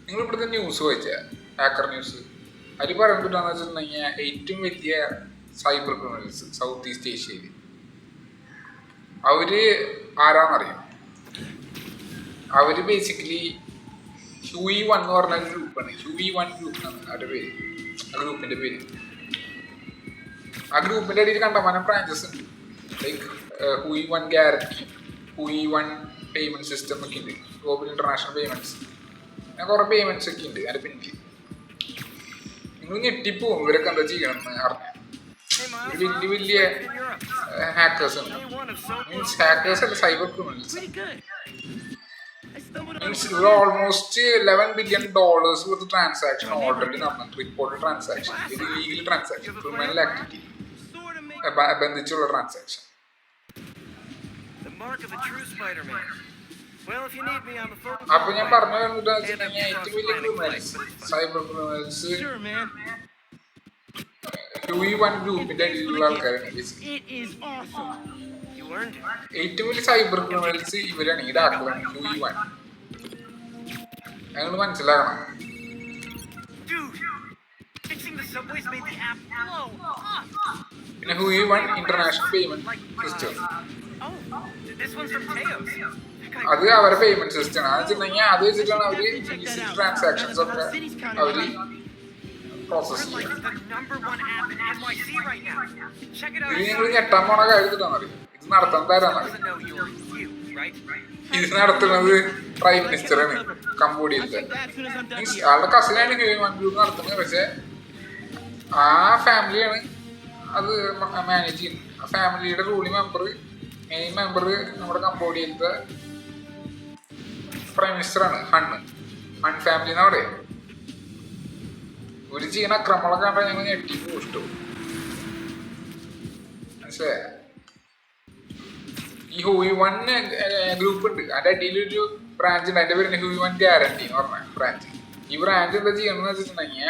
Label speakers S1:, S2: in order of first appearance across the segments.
S1: നിങ്ങൾ ഇവിടുത്തെ ന്യൂസ് വായിച്ച ഹാക്കർ ന്യൂസ് അതിൽ പറയുന്നതെന്ന് വെച്ചിട്ടുണ്ടെങ്കിൽ ഏറ്റവും വലിയ സൈബർ ക്രിമിനൽസ് സൗത്ത് ഈസ്റ്റ് ഏഷ്യയിൽ അവര് ആരാന്നറിയാം. അവര് ബേസിക്കലി HUI-1 എന്ന് പറഞ്ഞ ഒരു ഗ്രൂപ്പാണ്. HUI-1 ഗ്രൂപ്പ് ആണ് അവരുടെ പേര്, ആ ഗ്രൂപ്പിന്റെ പേര്. ആ ഗ്രൂപ്പിന്റെ അടിയിൽ കണ്ടമാനം ബ്രാഞ്ചസ് ഉണ്ട്. Like HUI-1 guarantee, HUI-1 payment system ഒക്കെ ഉണ്ട്, ഗ്ലോബൽ ഇന്റർനാഷണൽ പേയ്മെന്റ്സ്, അങ്ങനെ കുറെ പേയ്മെന്റ്സ് ഒക്കെ ഉണ്ട് അതിന്റെ പിന്നിൽ. നിങ്ങൾ ഞെട്ടിപ്പോവും ഇവരൊക്കെ എന്താ ചെയ്യണമെന്ന് അറിഞ്ഞാൽ. വലിയ വലിയ ഹാക്കേഴ്സ് ഉണ്ട്. മീൻസ് ഹാക്കേഴ്സ് അല്ല, സൈബർ ക്രിമിനൽസ്. മീൻസ് ഇവിടെ almost $11 billion worth transaction already നടന്നിട്ട്, റിപ്പോർട്ടഡ് ട്രാൻസാക്ഷൻ. ഇത് ലീഗൽ ട്രാൻസാക്ഷൻ, ക്രിമിനൽ ആക്ടിവിറ്റി ബന്ധിച്ചുള്ള ട്രാൻസാക്ഷൻ. അപ്പൊ ഞാൻ പറഞ്ഞു വരുന്നത് ഏറ്റവും വലിയ ക്രിമിനൽസ്, സൈബർ ക്രിമിനൽസ് HUI-1 ഗ്രൂപ്പിന്റെ അടിയിലുള്ള ആൾക്കാരാണ്. ഏറ്റവും വലിയ സൈബർ ക്രിമിനൽസ് ഇവരാണ്, ഈ ഡാക്കുകളാണ് HUI-1. ഞങ്ങൾ മനസ്സിലാക്കണം. പിന്നെ HUI-1 ഇന്റർനാഷണൽ പേയ്മെന്റ് സിസ്റ്റം, അത് അവരുടെ പേയ്മെന്റ് സിസ്റ്റം ആണ്. അത് വെച്ചിട്ടുണ്ടെങ്കിൽ അത് വെച്ചിട്ടാണ് അവര് ട്രാൻസാക്ഷൻസ് ഒക്കെ അവര് പ്രോസസ് ചെയ്യുന്നത്. ഇത് നിങ്ങൾ ഞെട്ടാൻ പോണ കാര്യത്തിലാണെന്നറിയാം. ഇത് നടത്തുന്നത് ആരാന്നറിയാം? ഇത് നടത്തുന്നത് പ്രൈം മിനിസ്റ്ററാണ് കംബോഡിയയിലത്തെ. മീൻസ് ആളുടെ കസിനാണ് HUI-1 ഗ്രൂപ്പ് നടത്തുന്നത്. പക്ഷെ ആ ഫാമിലിയാണ് അത് മാനേജ് ചെയ്യുന്നത്. ആ ഫാമിലിയുടെ റൂളിംഗ് മെയിൻ മെമ്പർ നമ്മുടെ കംബോഡിയയിലത്തെ പ്രൈം മിനിസ്റ്ററാണ്. ഹൺ ഫാമിലി എന്നാ പറയാ. ഒരു ചെയ്യുന്ന അക്രമങ്ങളൊക്കെ കണ്ടാൽ ഞങ്ങൾ ഞെട്ടിപ്പോ ഇഷ്ടവും. മനസ്സിലായ? ഈ HUI-1 ഗ്രൂപ്പ് ഉണ്ട്, അതിന്റെ അടിയിലൊരു ബ്രാഞ്ച് ഉണ്ട്, അതിന്റെ പേര് HUI-1 ഗ്യാരണ്ടി എന്ന് പറഞ്ഞ ബ്രാഞ്ച്. ഈ ബ്രാഞ്ച് എന്താ ചെയ്യണമെന്ന് വെച്ചിട്ടുണ്ടെങ്കിൽ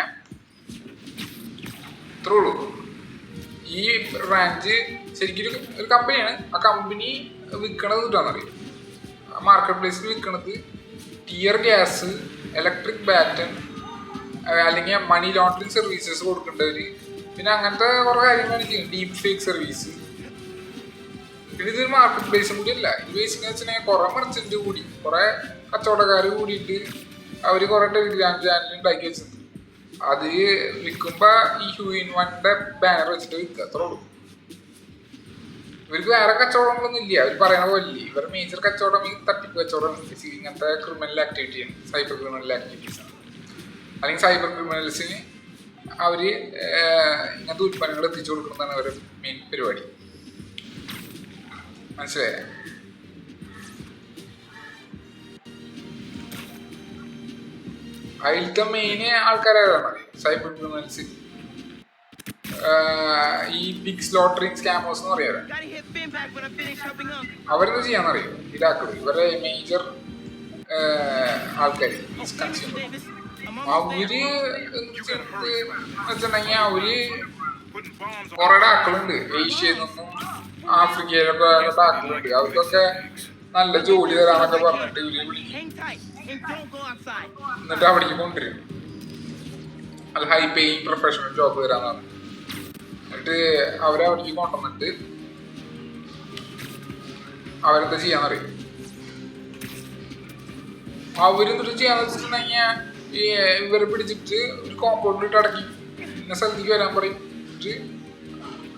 S1: ഇത്രേ ഉള്ളൂ. ഈ ബ്രാഞ്ച് ശരിക്കും ഒരു കമ്പനിയാണ്. ആ കമ്പനി വിൽക്കണത് കിട്ടാന്നറിയും, മാർക്കറ്റ് പ്ലേസിൽ വിൽക്കണത് ടിയർ ഗ്യാസ്, ഇലക്ട്രിക് ബാറ്റൺ, അല്ലെങ്കിൽ മണി ലോണ്ടറിങ് സർവീസസ് കൊടുക്കേണ്ടവര്, പിന്നെ അങ്ങനത്തെ കുറെ കാര്യങ്ങളാണ് ചെയ്യും. Deep fake service. പിന്നെ ഇതൊരു മാർക്കറ്റ് പ്ലേസും കൂടി അല്ല. ഇത് ബേസിക്കലി വെച്ചിട്ടുണ്ടെങ്കിൽ കുറെ മെർച്ചന്റ് കൂടി, കുറെ കച്ചവടക്കാർ കൂടിയിട്ട് അവര് കുറെ ടെലിഗ്രാം ചാനൽ ഉണ്ടാക്കി വെച്ചിട്ടുണ്ട്. അത് വിൽക്കുമ്പോ ഈ HUI-1 ബാനർ വെച്ചിട്ട് വിൽക്കുക, അത്രേ ഉള്ളൂ. ഇവർക്ക് വേറെ കച്ചവടങ്ങളൊന്നും ഇല്ല. അവർ പറയണ പോലെ ഇവരുടെ മേജർ കച്ചവടം ഈ തട്ടിപ്പ് കച്ചവടം, ഇങ്ങനത്തെ ക്രിമിനൽ ആക്ടിവിറ്റിയാണ്, സൈബർ ക്രിമിനൽ ആക്ടിവിറ്റീസ് ആണ്. അല്ലെങ്കിൽ സൈബർ ക്രിമിനൽസിന് അവര് ഇങ്ങനത്തെ ഉൽപ്പന്നങ്ങൾ എത്തിച്ചു കൊടുക്കുന്നതാണ് അവരുടെ മെയിൻ പരിപാടി. മനസ്സിലായ? അതിലത്തെ മെയിൻ ആൾക്കാരാണ് സൈബർ ക്രിമിനൽസ്. ഈ ബിഗ് സ്ലോട്ടറിങ് സ്കാമേഴ്സ് എന്ന് പറയാറ്. അവരെന്താ ചെയ്യാന്നറിയോ? ഇതാക്കുക ഇവരെ മേജർ ആൾക്കാർ കൺസ്യൂമർ. അവര് വെച്ചിട്ടുണ്ടെങ്കിൽ അവര് കുറെ ഡാക്കളുണ്ട്, ഏഷ്യയിൽ നിന്നും ആഫ്രിക്കയിലൊക്കെ ഡാക്കളുണ്ട്. അവർക്കൊക്കെ നല്ല ജോലി തരാന്നൊക്കെ പറഞ്ഞിട്ട് ഇവര് വിളിക്കും, എന്നിട്ട് അവിടേക്ക് കൊണ്ടുവരും. അത് ഹൈ പേയിങ് പ്രൊഫഷണൽ ജോബ് തരാന്നാണ്. എന്നിട്ട് അവരവിടേക്ക് കൊണ്ടുവന്നിട്ട് അവരെന്താ ചെയ്യാന്നറിയും? അവരെന്തിട്ട് ചെയ്യാന്ന് വെച്ചിട്ടുണ്ടെങ്കിൽ ഈ ഇവരെ പിടിച്ചിട്ട് ഒരു കോമ്പൗണ്ടിലിട്ട് അടക്കി ഇന്ന സ്ഥലത്തേക്ക് വരാൻ പറയും. എന്നിട്ട്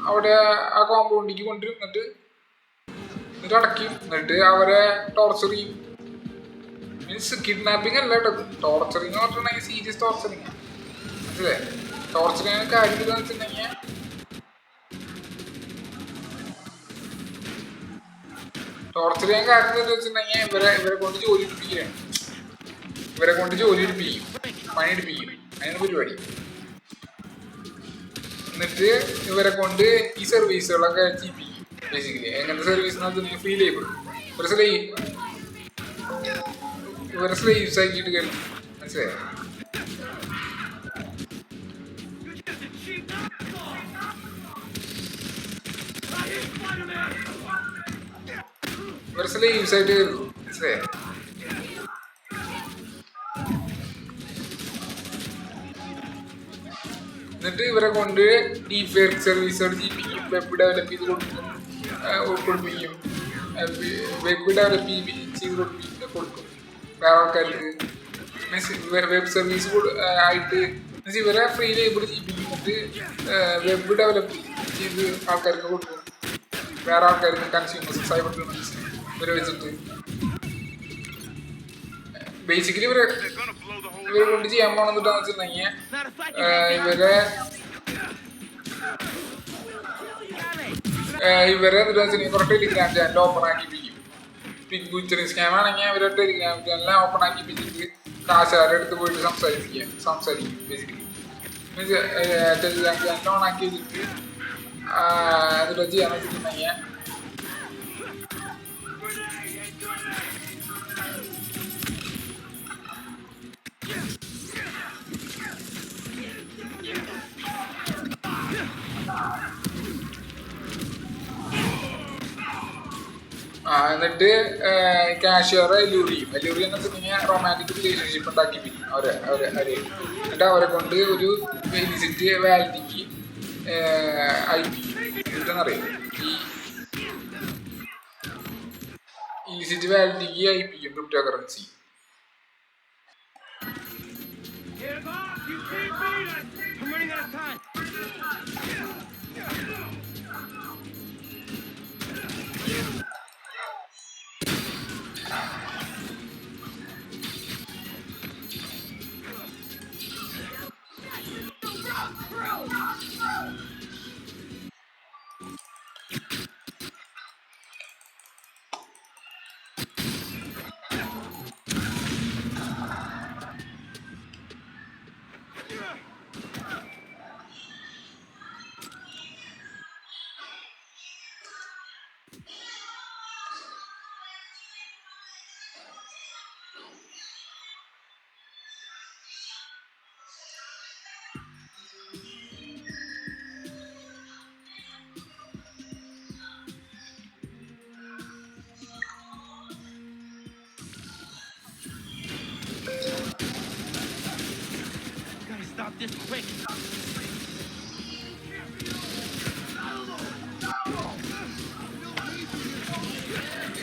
S1: അവിടെ ആ കോമ്പൗണ്ടിലേക്ക് കൊണ്ടുവരും, എന്നിട്ട് അടയ്ക്കും. എന്നിട്ട് അവരെ ടോർച്ചർ ചെയ്യും. മീൻസ് കിഡ്നാപ്പിംഗ് അല്ല കേട്ടോ, ടോർച്ചറിങ് എന്ന് പറഞ്ഞിട്ടുണ്ടെങ്കിൽ സീരിയസ് ടോർച്ചറിങ്. മനസ്സിലെ? ടോർച്ചറിങ് കാര്യം എന്ന് വെച്ചിട്ടുണ്ടെങ്കിൽ ടോർച്ചർ ചെയ്യാൻ കാര്യം എന്ന് വെച്ചിട്ടുണ്ടെങ്കിൽ ഇവരെ കൊണ്ട് ജോലി എടുപ്പിക്കുകയാണ്. ഇവരെ കൊണ്ട് ജോലി എടുപ്പിക്കും, പണിയെടുപ്പിക്കും, അതിന് പരിപാടി. എന്നിട്ട് ഇവരെ കൊണ്ട് ഈ സർവീസുകളൊക്കെ ചെയ്യിപ്പിക്കും. ബേസിക്കലി എങ്ങനത്തെ സർവീസ് എന്ന് വെച്ചിട്ടുണ്ടെങ്കിൽ ഫ്രീ ലേബർ. ഇവരെ സ്ലേവ്സ് ആക്കിയിട്ട് കയറി. മനസ്സിലായോ? ഇവരെ സ്ലേവ്സ് ആയിട്ട് കയറുന്നു. മനസ്സിലായോ? എന്നിട്ട് ഇവരെ കൊണ്ട് ഡീപ് സർവീസുകൾ ചെയ്യിപ്പിക്കും, വെബ് ഡെവലപ്പ് ചെയ്ത് കൊടുപ്പിക്കും, വെബ് ഡെവലപ്പ് ചെയ്ത് കൊടുക്കും വേറെ ആൾക്കാർക്ക്. മീൻസ് വെബ് സർവീസ് ആയിട്ട് മീൻസ് ഇവരെ ഫ്രീ ലേബർ ചെയ്യിപ്പിക്കും, വെബ് ഡെവലപ്പ് ചെയ്ത് ആൾക്കാർക്ക് കൊടുക്കും, വേറെ ആൾക്കാർക്ക് കൺസ്യൂമേഴ്സ് സൈബർ ക്രിമിനൽസ് ഇവരെ വെച്ചിട്ട്. ബേസിക്കലി ഇവരെ കൊണ്ട് ചെയ്യാൻ പോണെന്നിട്ടാന്ന് വെച്ചിട്ടുണ്ടെങ്കിൽ ഇവരെ എന്താ വെച്ചിട്ടുണ്ടെങ്കിൽ കുറെ ടെലിഗ്രാം ചാനൽ ഓപ്പൺ ആക്കിപ്പിക്കും. പിക് ബൂച്ചറിങ് സ്കാം ആണെങ്കിൽ അവരെ ടെലിഗ്രാം ചാനൽ ഓപ്പൺ ആക്കിപ്പിച്ചിട്ട് കാശുകാരുടെ അടുത്ത് പോയിട്ട് സംസാരിക്കും. Basically means Telegram channel on ആക്കി വെച്ചിട്ട് എന്നിട്ട് ചെയ്യാന്ന് വെച്ചിട്ടുണ്ടെങ്കിൽ എന്നിട്ട് കാഷ്യറെ അല്ലൂറി എന്ന് വെച്ചിട്ടുണ്ടെങ്കിൽ റൊമാൻറ്റിക് റിലേഷൻഷിപ്പ് ഉണ്ടാക്കിപ്പിക്കും എന്നിട്ട് അവരെ കൊണ്ട് ഒരു ഇലിസിറ്റ് വാലിഡിറ്റി അയപ്പിക്കും. എന്താണെന്നറിയാം, ഈ ഇലിസിറ്റ് വാലിഡിറ്റി അയപ്പിക്കും ക്രിപ്റ്റോ കറൻസി.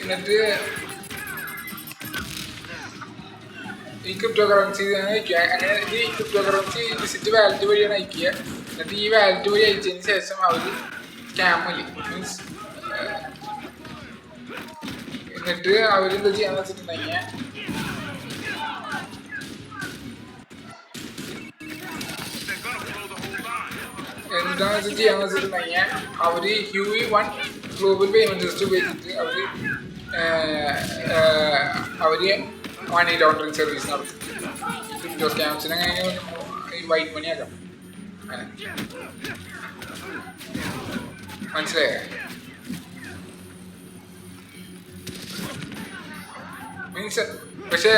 S1: എന്നിട്ട് ഈ ക്രിപ്റ്റോ കറൻസി അയക്കുക. അങ്ങനെ ഈ ക്രിപ്റ്റോ കറൻസി വിസിറ്റ് വാലറ്റ് വഴിയാണ് അയക്കുക. എന്നിട്ട് ഈ വാലറ്റ് വഴി അയച്ചതിന് ശേഷം അവർ സ്കാമില്ല മീൻസ് എന്നിട്ട് അവരെന്താ ചെയ്യാന്ന് വെച്ചിട്ടുണ്ടെങ്കിൽ അവര് HUI-1 ഗ്ലോബൽ പേയ്മെന്റ് സിസ്റ്റം ഉപയോഗിച്ചിട്ട് അവര് മണി ലോണ്ടറിങ് സർവീസ് നടത്തും. ക്രിപ്റ്റോ സ്കാംസിനെ അങ്ങനെ ഈ വൈറ്റ് മണി ആക്കാം. മനസ്സിലായോ? മീൻസ് പക്ഷെ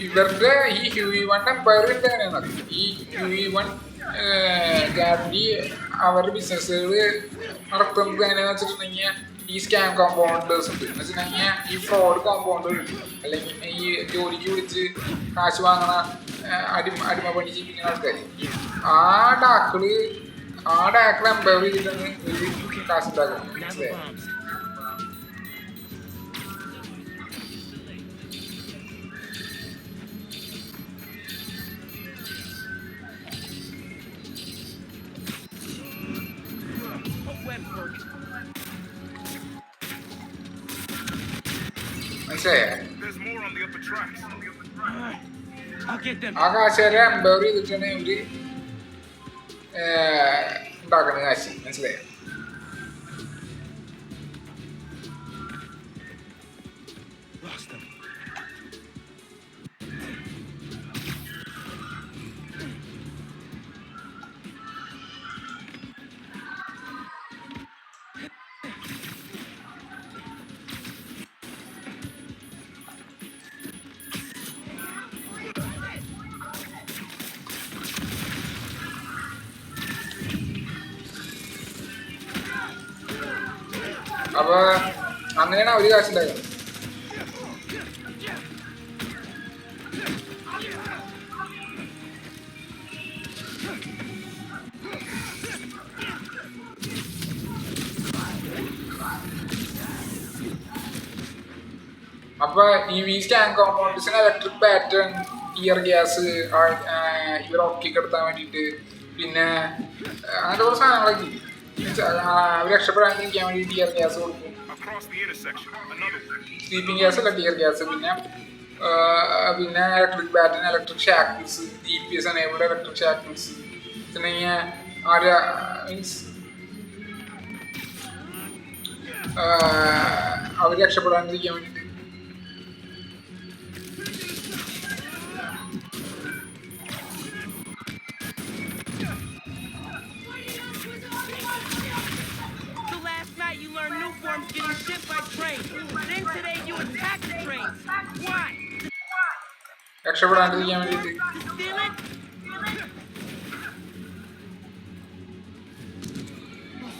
S1: ഇവരുടെ ഈ HUI-1 എംപയർ എങ്ങനെയാണ് ഈ HUI-1 ഗ്യാരണ്ടി അവരുടെ ബിസിനസ്സുകൾ നടത്തുന്നത് എങ്ങനെയാണെന്ന് വെച്ചിട്ടുണ്ടെങ്കിൽ ഈ സ്കാം കോമ്പൗണ്ടേഴ്സ് ഉണ്ട് എന്ന് വെച്ചിട്ടുണ്ടെങ്കിൽ ഈ ഫ്രോഡ് കോമ്പൗണ്ടർ ഉണ്ട്, അല്ലെങ്കിൽ ഈ ജോലിക്ക് വിളിച്ച് കാശ് വാങ്ങണ അടിമ പണി ചെയ്യിപ്പിക്കുന്ന ആൾക്കാർ ആ ഡാക്കിള് എംപയർ ചെയ്തിട്ടാണ് ഒരു കാശ് ഉണ്ടാക്കുന്നത്. മനസ്സിലായോ? ആ കാശുകാരെ എംപയർ ചെയ്തിട്ടാണ് ഇവര് ഉണ്ടാക്കണ കാശ്. മനസ്സിലായോ? അപ്പൊ അങ്ങനെയാണ് അവര് കാശുണ്ടാക്കുന്നത്. അപ്പൊ EV സ്കാൻ കോമ്പൗണ്ട്സിന് ഇലക്ട്രിക് പാറ്റേൺ, ടിയർ ഗ്യാസ് ഇവർ ഒക്കിക്കെടുത്താൻ വേണ്ടിയിട്ട്, പിന്നെ അങ്ങനത്തെ കുറച്ച് സാധനങ്ങളൊക്കെ അവർ രക്ഷപ്പെടാണ്ടിരിക്കാൻ വേണ്ടി ടിയർ ഗ്യാസ് കൊടുക്കും. സ്ലീപ്പിംഗ് ഗ്യാസ് അല്ല, ടിയർ ഗ്യാസ്. പിന്നെ electric pattern, electric shackles, GPS enabled electric shackles. പിന്നെ മീൻസ് അവർ രക്ഷപ്പെടാണ്ടിരിക്കാൻ വേണ്ടിയിട്ട്.
S2: Getting shipped by train. Then today you attack the trains. Why?
S1: രക്ഷപ്പെടാണ്ടിരിക്കാൻ വേണ്ടിയിട്ട്.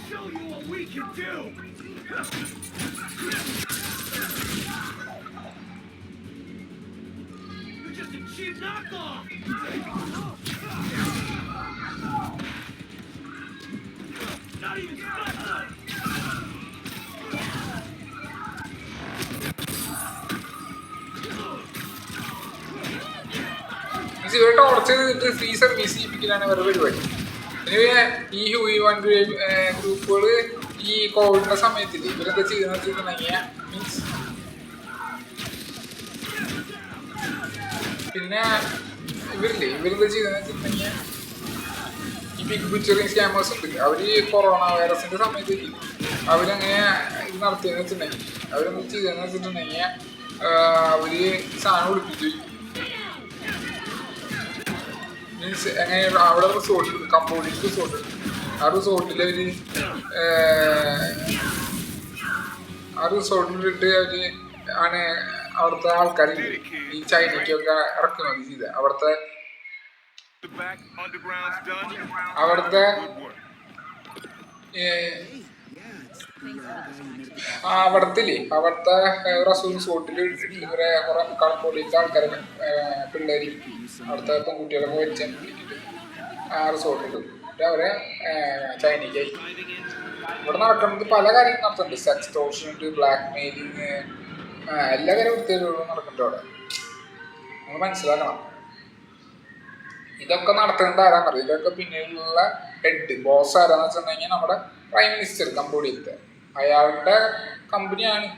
S2: Show you what we can do. You're just a cheap knockoff. Not even special.
S1: ഇവരെ torch ചെയ്തിട്ട് free service ചെയ്യിപ്പിക്കലാണ് വേറെ പരിപാടി. പിന്നെ ഈ HUI-1 ഗ്രൂപ്പുകൾ ഈ കോവിഡിന്റെ സമയത്തിൽ ഇവരെന്താ ചെയ്തെന്ന് വെച്ചിട്ടുണ്ടെങ്കിൽ, മീൻസ് പിന്നെ ഇവരെന്താ ചെയ്തെന്ന് വെച്ചിട്ടുണ്ടെങ്കിൽ, ഈ ബിഗ് ബുച്ചറിങ് സ്കാമേഴ്സ് ഉണ്ട്. അവർ കൊറോണ വൈറസിന്റെ സമയത്ത് അവരങ്ങനെ ഇത് നടത്തിയെന്ന് വെച്ചിട്ടുണ്ടെങ്കിൽ, അവരെന്താ ചെയ്തെന്ന് വെച്ചിട്ടുണ്ടെങ്കിൽ അവര് സാധനം ഒളിപ്പിച്ചു. മീൻസ് എങ്ങനെ അവിടെ റിസോർട്ട്, കമ്പോഡിൽ റിസോർട്ട്, ആ റിസോർട്ടിലിട്ട് അവര് ആണ് അവിടുത്തെ ആൾക്കാർ ഈ ചൈനയ്ക്കൊക്കെ ഇറക്കുമതി ചെയ്ത അവിടുത്തെ അവിടുത്തെ റിസോർട്ടിൽ ഇവരെ കുറെ കമ്പോഡിലത്തെ ആൾക്കാരെ പിള്ളേരും അവിടുത്തെ പെൺകുട്ടികളൊക്കെ വെച്ച് പിടിക്കിട്ട് ആ റിസോർട്ടിൽ അവരെ ചൈനയ്ക്കായി. ഇവിടെ നടക്കുന്നത് പല കാര്യങ്ങളും നടത്തുന്നുണ്ട്. സെക്സ്റ്റോർഷൻ ഉണ്ട്, ബ്ലാക്ക് മെയിലിങ്, എല്ലാ കാര്യം വൃത്തികളും നടക്കുന്നുണ്ട് അവിടെ. നമ്മൾ മനസ്സിലാക്കണം ഇതൊക്കെ നടത്തേണ്ട ആരാന്നറിയാം. ഇതൊക്കെ പിന്നിലുള്ള ഹെഡ് ബോസ് ആരാന്ന് വെച്ചിട്ടുണ്ടെങ്കിൽ നമ്മുടെ പ്രൈം മിനിസ്റ്റർ കമ്പോഡിയത്തെ, അയാളുടെ കമ്പനിയാണ്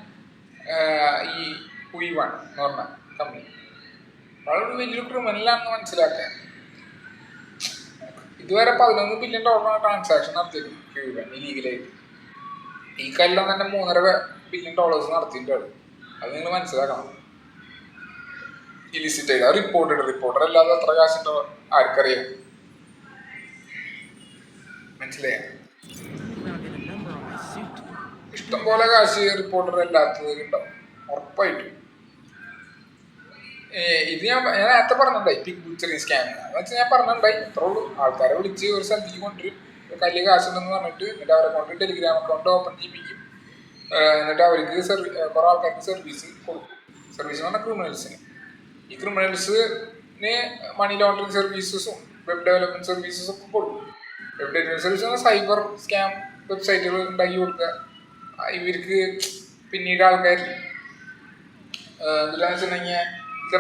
S1: ഈ HUI-1 എന്ന് പറഞ്ഞ കമ്പനി. വളരെ വലിയൊരു ക്രിമിനലാണെന്ന് മനസ്സിലാക്കാൻ. ഇതുവരെ $11 ബില്യൺ ട്രാൻസാക്ഷൻ നടത്തിയിരുന്നു HUI-1 ഇല്ലീഗലായിട്ട്. ഈ കൊല്ലം തന്നെ $3.5 ബില്യൺ നടത്തിയിട്ടുണ്ട്. അത് നിങ്ങൾ മനസ്സിലാക്കണം. ഇലിസിറ്റ് ആയിട്ട് റിപ്പോർട്ടർ അല്ലാതെ എത്ര കാശുണ്ടോ ആർക്കറിയാം. മനസ്സിലായ ഇഷ്ടംപോലെ കാശ് റിപ്പോർട്ടർ അല്ലാത്തവരുണ്ടാവും ഉറപ്പായിട്ടും. ഇത് ഞാൻ നേരത്തെ പറഞ്ഞിട്ടുണ്ടായി പിഗ് ബുച്ചറി സ്കാം എന്ന് വെച്ചാൽ ഞാൻ പറഞ്ഞിട്ടുണ്ടായി. അത്രേ ഉള്ളൂ. ആൾക്കാരെ വിളിച്ച് ഒരു സ്ഥലത്തേക്ക് കൊണ്ടുവരും, വലിയ കാശുണ്ടെന്ന് പറഞ്ഞിട്ട്, എന്നിട്ട് അവരെ കൊണ്ട് ടെലിഗ്രാം അക്കൗണ്ട് ഓപ്പൺ ചെയ്യിപ്പിക്കും. എന്നിട്ട് അവർക്ക് കുറെ ആൾക്കാർക്ക് സർവീസ് കൊടുക്കും. സർവീസ് എന്ന് പറഞ്ഞാൽ ക്രിമിനൽസിന്. ഈ ക്രിമിനൽസിന് മണി ലോണ്ടറിങ് സർവീസസും വെബ് ഡെവലപ്മെന്റ് സർവീസസും ഒക്കെ കൊടുക്കും. വെബ് ഡെവലപ്മെന്റ് സർവീസ് പറഞ്ഞാൽ സൈബർ സ്കാം വെബ്സൈറ്റുകൾ ഉണ്ടാക്കി കൊടുക്കുക. ഇവർക്ക് പിന്നീട് ആൾക്കാർ എന്താണെന്ന് വെച്ചിട്ടുണ്ടെങ്കിൽ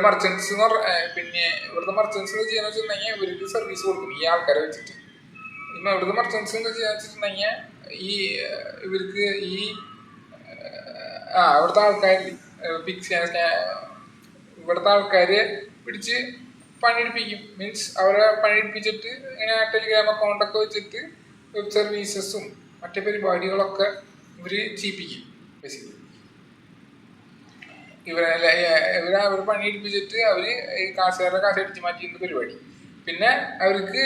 S1: മർച്ചൻസ് എന്ന് പറഞ്ഞ പിന്നെ ഇവിടുത്തെ മർച്ചൻസ് ചെയ്യാന്ന് വെച്ചിട്ടുണ്ടെങ്കിൽ ഇവർക്ക് സർവീസ് കൊടുക്കും ഈ ആൾക്കാരെ വെച്ചിട്ട്. ഇപ്പം ഇവിടുത്തെ മർച്ചൻസ് എന്ന് ചെയ്യാന്ന് വെച്ചിട്ടുണ്ടെങ്കിൽ ഇവർക്ക് ഇവിടുത്തെ ആൾക്കാർ ഇവിടുത്തെ ആൾക്കാരെ പിടിച്ച് പണിയെടുപ്പിക്കും. മീൻസ് അവരെ പണിയെടുപ്പിച്ചിട്ട് ഇങ്ങനെ ടെലിഗ്രാം അക്കൗണ്ടൊക്കെ വെച്ചിട്ട് വെബ് സർവീസസും മറ്റേ പരിപാടികളൊക്കെ ഇവർ ചെയ്യിപ്പിക്കും. ബേസിക്കലി അവർ പണിയെടുപ്പിച്ചിട്ട് അവർ കാശുകാരുടെ കാശ് അടിച്ച് മാറ്റിയിരുന്ന പരിപാടി. പിന്നെ അവർക്ക്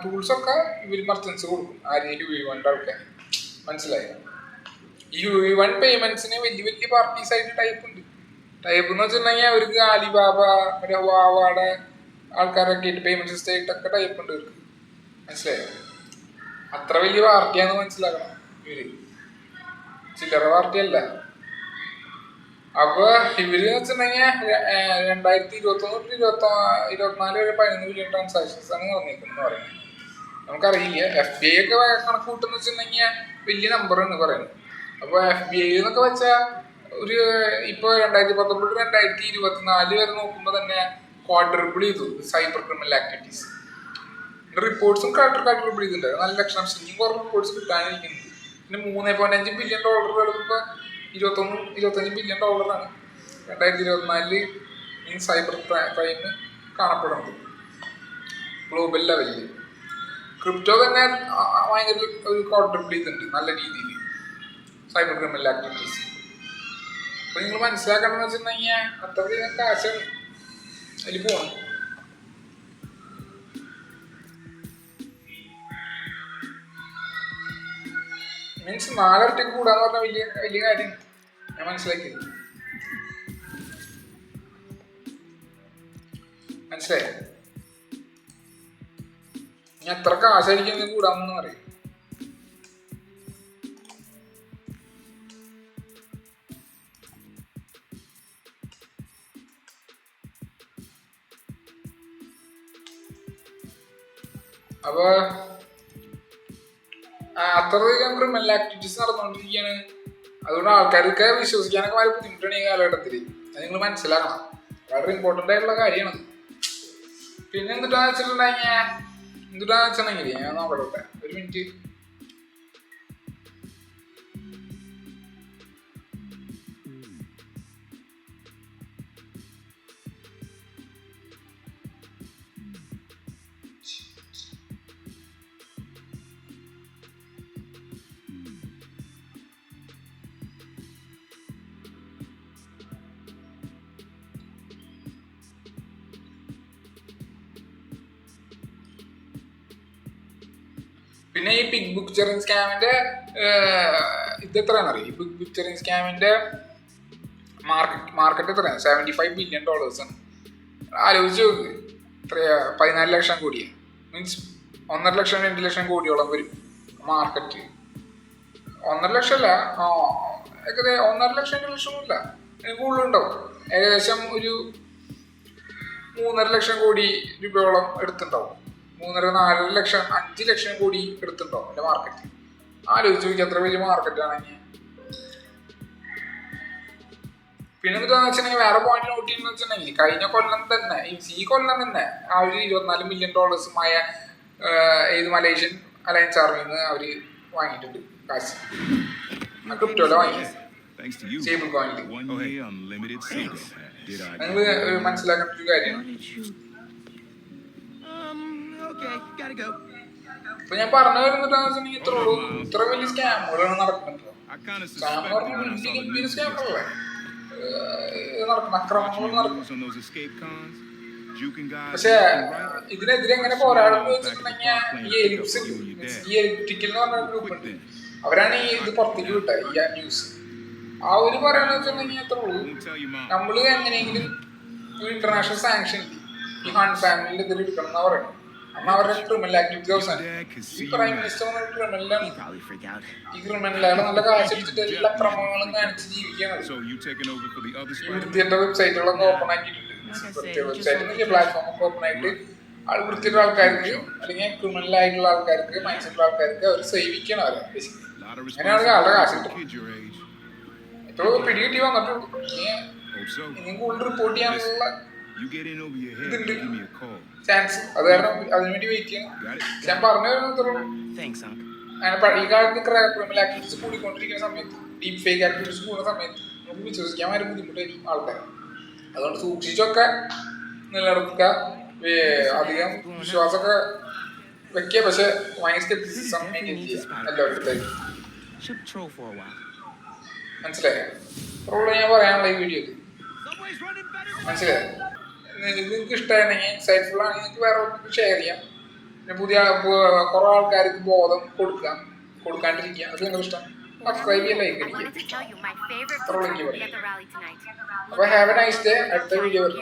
S1: ടൂൾസൊക്കെ ഇവർ മർച്ചൻസ് കൊടുക്കും. ആദ്യം HUI-1 ആൾക്കാർ. മനസ്സിലായോ? ഈ HUI-1 പേയ്മെന്റ്സിന് വലിയ വലിയ പാർട്ടീസായിട്ട് ടൈപ്പ് ഉണ്ട്. ടൈപ്പ് എന്ന് വെച്ചിട്ടുണ്ടെങ്കിൽ അവർക്ക് ആലിബാബ, വാവാടെ ആൾക്കാരൊക്കെ ആയിട്ട് പേയ്മെന്റ് സിസ്റ്റം ആയിട്ടൊക്കെ ടൈപ്പ് ഉണ്ട് ഇവർക്ക്. മനസ്സിലായോ? അത്ര വലിയ പാർട്ടിയാന്ന് മനസ്സിലാക്കണം. ഇവര് ചില്ലറ പാർട്ടിയല്ല. അപ്പൊ ഇവര് വെച്ചിട്ടുണ്ടെങ്കിൽ 2021-24 വരെ 11 ബില്യൺ ട്രാൻസാക്ഷൻസ് ആണ് നടന്നിരിക്കുന്നത് പറയുന്നത്. നമുക്കറിയില്ല. FBI ഒക്കെ കണക്ക് കൂട്ടെന്ന് വെച്ചിട്ടുണ്ടെങ്കിൽ വലിയ നമ്പറാണ് പറയുന്നത്. അപ്പൊ FBI എന്നൊക്കെ വെച്ചാൽ ഒരു ഇപ്പൊ 2019 2024 വരെ നോക്കുമ്പോൾ തന്നെ ക്വാഡ്രിപ്പിൾ ചെയ്തു സൈബർ ക്രിമിനൽ ആക്ടിവിറ്റീസ്. റിപ്പോർട്ട്സും ക്വാഡ്രിപ്പിൾ ചെയ്തിട്ടുണ്ട്. നല്ല ലക്ഷണം. ഇനിയും കുറേ റിപ്പോർട്ട്സ് കിട്ടാനിരിക്കുന്നത്. പിന്നെ $3.5 ബില്യൺ ഇപ്പൊ $25 ബില്യൺ 2024 ഈ സൈബർ ക്രൈം കാണപ്പെടുന്നത് ഗ്ലോബൽ ലെവലിൽ. ക്രിപ്റ്റോ തന്നെ ഭയങ്കര ഒരു ക്വാഡ്രിപ്പിൾ ചെയ്തിട്ടുണ്ട് നല്ല രീതിയിൽ സൈബർ ക്രിമിനൽ ആക്ടിവിറ്റീസ്. അപ്പൊ നിങ്ങൾ മനസ്സിലാക്കണമെന്ന് വെച്ചിട്ടുണ്ടെങ്കിൽ അത്രയധികം കാശാണ് അതിൽ പോകണം. മീൻസ് 4 ഇരട്ടിക്ക് കൂടാന്ന് പറഞ്ഞാൽ വലിയ വലിയ കാര്യം ഞാൻ മനസ്സിലാക്കിയത്. മനസ്സിലായോ? ഞാൻ എത്ര കാശായിരിക്കും കൂടാമെന്ന് പറയും. അപ്പൊ അത്രയധികം ക്രിമിനൽ ആക്ടിവിറ്റീസ് നടന്നുകൊണ്ടിരിക്കുകയാണ്. അതുകൊണ്ട് ആൾക്കാർക്ക് വിശ്വസിക്കാനൊക്കെ വളരെ ബുദ്ധിമുട്ടാണ് ഈ കാലഘട്ടത്തിൽ. അത് നിങ്ങൾ മനസ്സിലാക്കണം. വളരെ ഇമ്പോർട്ടൻ്റ് ആയിട്ടുള്ള കാര്യമാണ്. പിന്നെ എന്തിട്ടാന്ന് വെച്ചിട്ടുണ്ടെങ്കിൽ ഞാൻ നോക്കട്ടെ ഒരു മിനിറ്റ്. പിന്നെ ഈ പിഗ് ബുക്ചറിങ് സ്കാമിന്റെ ഇത് എത്രയാണെന്നറിയാം? ഈ പിഗ് ബുക്ചറിങ് സ്കാമിന്റെ മാർക്കറ്റ് എത്രയാണ്? $75 ബില്യൺ ആണ്. ആലോചിച്ച് നോക്ക്. എത്രയാ? 14 ലക്ഷം കോടിയാണ്. മീൻസ് 1.5 ലക്ഷം 2 ലക്ഷം കോടിയോളം വരും മാർക്കറ്റ്. 1.5 ലക്ഷമല്ല, 1.5 ലക്ഷം 2 ലക്ഷമൊന്നുമില്ല, അതിന് കൂടുതലുണ്ടാവും. ഏകദേശം ഒരു 3.5 ലക്ഷം കോടി രൂപയോളം എടുത്തിട്ടുണ്ടാവും. 3.5 ലക്ഷം 5 ലക്ഷം കോടി എടുത്തിട്ടുണ്ടാവും എൻ്റെ മാർക്കറ്റ്. ആലോചിച്ച് നോക്കി എത്ര വലിയ മാർക്കറ്റാണെങ്കിൽ. പിന്നെ എന്താണെന്ന് വെച്ചിട്ടുണ്ടെങ്കിൽ വേറെ പോയിന്റ് നോട്ട് ചെയ്യുന്നത് വെച്ചിട്ടുണ്ടെങ്കിൽ കഴിഞ്ഞ കൊല്ലം തന്നെ ഈ കൊല്ലം തന്നെ ആ ഒരു $24 ബില്യൺ ഏത് മലേഷ്യൻ അലയൻസ് ആർമിയിൽ നിന്ന് അവർ വാങ്ങിയിട്ടുണ്ട് കാശ്. ക്രിപ്റ്റോയിലെ വാങ്ങി സ്റ്റേബിൾ കോയിനിൽ. നിങ്ങൾ മനസ്സിലാക്കേണ്ട ഒരു കാര്യമാണ്. ഇപ്പൊ ഞാൻ പറഞ്ഞു വരുന്നിട്ടാന്ന് വെച്ചിട്ടുണ്ടെങ്കിൽ ഇത്ര വലിയ സ്കാമുകളാണ് നടക്കുന്നുണ്ടോ. സ്കാം ഗംഭീര സ്കാമുകളല്ലേ നടക്കുന്ന, അക്രമങ്ങൾ നടക്കും. പക്ഷെ ഇതിനെതിരെ എങ്ങനെ പോരാടുന്നു വെച്ചിട്ടുണ്ടെങ്കിൽ ഈ എലിപ്റ്റിക്കൽ എന്ന് പറഞ്ഞ ഗ്രൂപ്പ് ഉണ്ട്. അവരാണ് ഈ ഇത് പുറത്തേക്ക് വിട്ടത് ഈ ന്യൂസ്. ആ ഒരു പറയാന്ന് വെച്ചിട്ടുണ്ടെങ്കിൽ അത്ര ഉള്ളൂ. നമ്മള് എങ്ങനെയെങ്കിലും ഒരു ഇന്റർനാഷണൽ സാങ്ഷൻ ഈ ഹൺ ഫാമിലിന്റെ ഇതിൽ എടുക്കണം എന്നാ പറയുന്നത്. അന്ന് അവരുടെ ക്രിമിനൽ ആക്ടിവിറ്റി അവസാനം. ഈ പ്രൈം മിനിസ്റ്റർ ക്രിമിനലാണ്. ഈ ക്രിമിനലാണ് നല്ല കാശടിച്ചിട്ട് എല്ലാ ക്രമങ്ങളും കാണിച്ച് ജീവിക്കുകയാണ്. ഈ വൃത്തിയുടെ വെബ്സൈറ്റുകളൊക്കെ ഓപ്പൺ ആക്കിയിട്ടുണ്ട്. വെബ്സൈറ്റ് പ്ലാറ്റ്ഫോം ഒക്കെ ഓപ്പൺ ആയിട്ട് വൃത്തിയുടെ ആൾക്കാർക്ക് അല്ലെങ്കിൽ ക്രിമിനൽ ആയിട്ടുള്ള ആൾക്കാർക്ക് മൈൻഡ്സെറ്റുള്ള ആൾക്കാർക്ക് അവർ സേവിക്കണം. അവരെ അങ്ങനെയാണ് ആളുടെ കാശ് കിട്ടും. ഇപ്പോൾ പിടികിട്ടി വന്നിട്ടുള്ളൂ. ഇനിയും കൂടുതൽ റിപ്പോർട്ട് ചെയ്യാനുള്ള ചാൻസ്. അത് കാരണം അതിനുവേണ്ടി വെയിറ്റ് ചെയ്യണം. ഞാൻ പറഞ്ഞു ഈ കാലത്ത് ക്രിമിനൽ ആക്ടിവിറ്റീസ് കൂടിക്കൊണ്ടിരിക്കുന്ന സമയത്ത്, ഡീപ് ഫേക്ക് ആക്ടിവിറ്റീസ് കൂടുന്ന സമയത്ത് നമുക്ക് വിശ്വസിക്കാൻ വളരെ ബുദ്ധിമുട്ടായിരിക്കും ആൾക്കാർ. അതുകൊണ്ട് സൂക്ഷിച്ചൊക്കെ നിലനിർത്തുക. അധികം വിശ്വാസമൊക്കെ വെക്കുക. പക്ഷെ ഭയങ്കര സ്കെപ്റ്റിസിസം മെയിൻറ്റെയിൻ ചെയ്യുക എല്ലാവരും. മനസ്സിലായോ? അത്രയുള്ളൂ ഞാൻ പറയാനുള്ള ഈ വീഡിയോയിൽ. മനസ്സിലായോ? നിങ്ങൾക്ക് ഇഷ്ടമാണെങ്കിൽ ഇൻസൈറ്റ്ഫുൾ ആണെങ്കിൽ നിങ്ങൾക്ക് വേറെ ഷെയർ ചെയ്യാം. പിന്നെ കുറേ ആൾക്കാർക്ക് ബോധം കൊടുക്കാണ്ടിരിക്കുക. അത് നിങ്ങൾക്ക് ഇഷ്ടം. സബ്സ്ക്രൈബ് ചെയ്യാൻ, ലൈക്ക് അടിക്കുക. അത്രയുള്ളൂ എനിക്ക് പറയാം. അപ്പോൾ ഹാവ് എ നൈസ് ഡേ. അടുത്ത വീഡിയോ വരും.